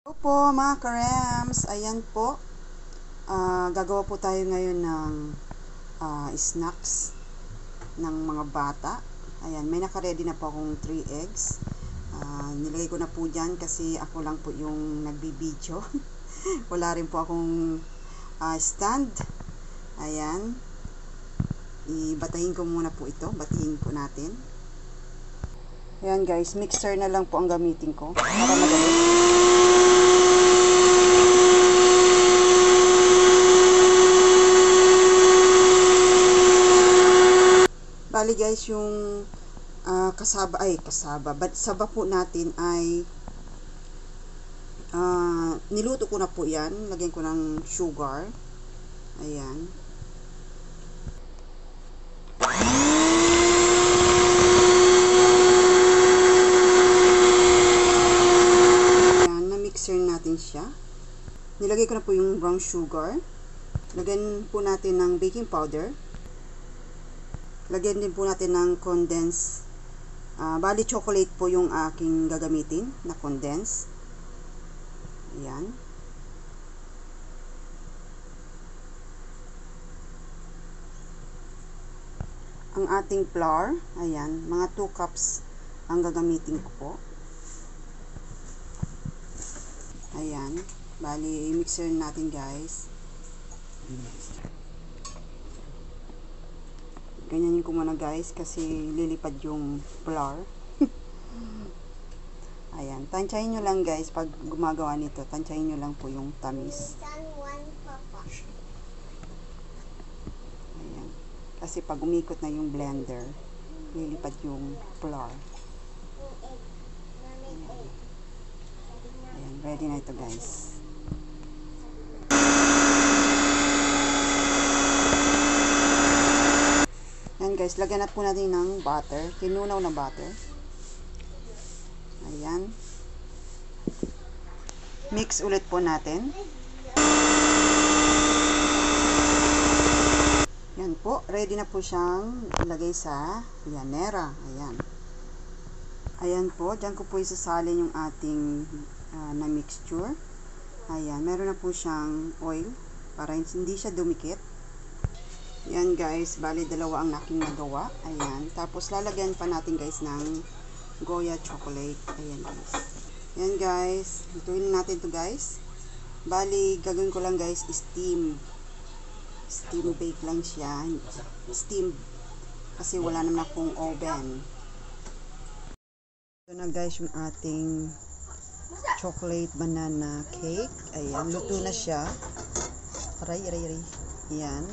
Hello po mga karems, ayan po, gagawa po tayo ngayon ng snacks ng mga bata. Ayan, may nakaredy na po akong 3 eggs. Nilagay ko na po dyan kasi ako lang po yung nagbibideo. Wala rin po akong stand. Ayan, ibatahin ko muna po ito, batihin po natin. Ayan guys, mixer na lang po ang gamitin ko para madali. Bali guys, yung saba po natin ay niluto ko na po yan. Lagyan ko ng sugar. Ayan. Ayan, na-mixer natin siya. Nilagay ko na po yung brown sugar. Lagyan po natin ng baking powder. Lagyan din po natin ng condensed. Bali chocolate po yung aking gagamitin na condensed. Ayan. Ang ating flour, ayan, mga 2 cups ang gagamitin ko po. Ayan, bali i-mixer natin guys. Ganyanin ko muna guys kasi lilipad yung flour. Ayan, tansyahin nyo lang guys pag gumagawa nito, tansyahin nyo lang po yung tamis. Ayan, kasi pag umikot na yung blender, lilipad yung flour. Ayan, ready na ito guys. Ayan guys, lagyan na po natin ng butter, tinunaw na butter. Ayan. Mix ulit po natin. Yan po, ready na po siyang ilagay sa yanera. Ayan. Ayan po, dyan ko po isasalin yung ating na mixture. Ayan, meron na po siyang oil para hindi siya dumikit. Yan guys, bali dalawa ang aking nagawa. Ayan, tapos lalagyan pa natin guys ng Goya chocolate. Ayan guys. Yan guys, ituin natin to guys. Bali, gagawin ko lang guys, steam bake lang siya. Steam, kasi wala naman akong oven. Ito na guys yung ating chocolate banana cake. Ayan, luto na siya. Aray. Ayan.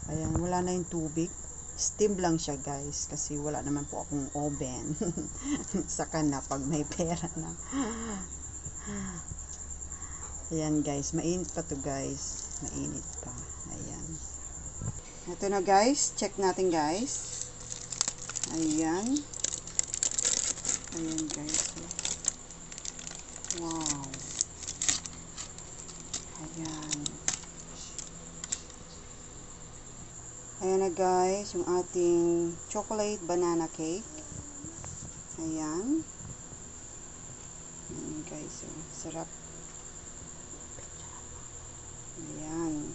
Ayan, wala na yung tubig. Steam lang siya guys kasi wala naman po akong oven. Saka na pag may pera na. Ayan guys, mainit pa to guys. Mainit pa. Ayan. Ito na guys, check natin guys. Ayan. Ayan guys. Wow. Ayan. Ayan na guys, yung ating chocolate banana cake. Ayan. Ayan guys, oh, sarap. Ayan.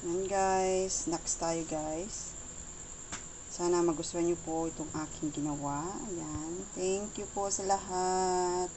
Ayan guys, next tayo guys. Sana magustuhan nyo po itong aking ginawa. Ayan. Thank you po sa lahat.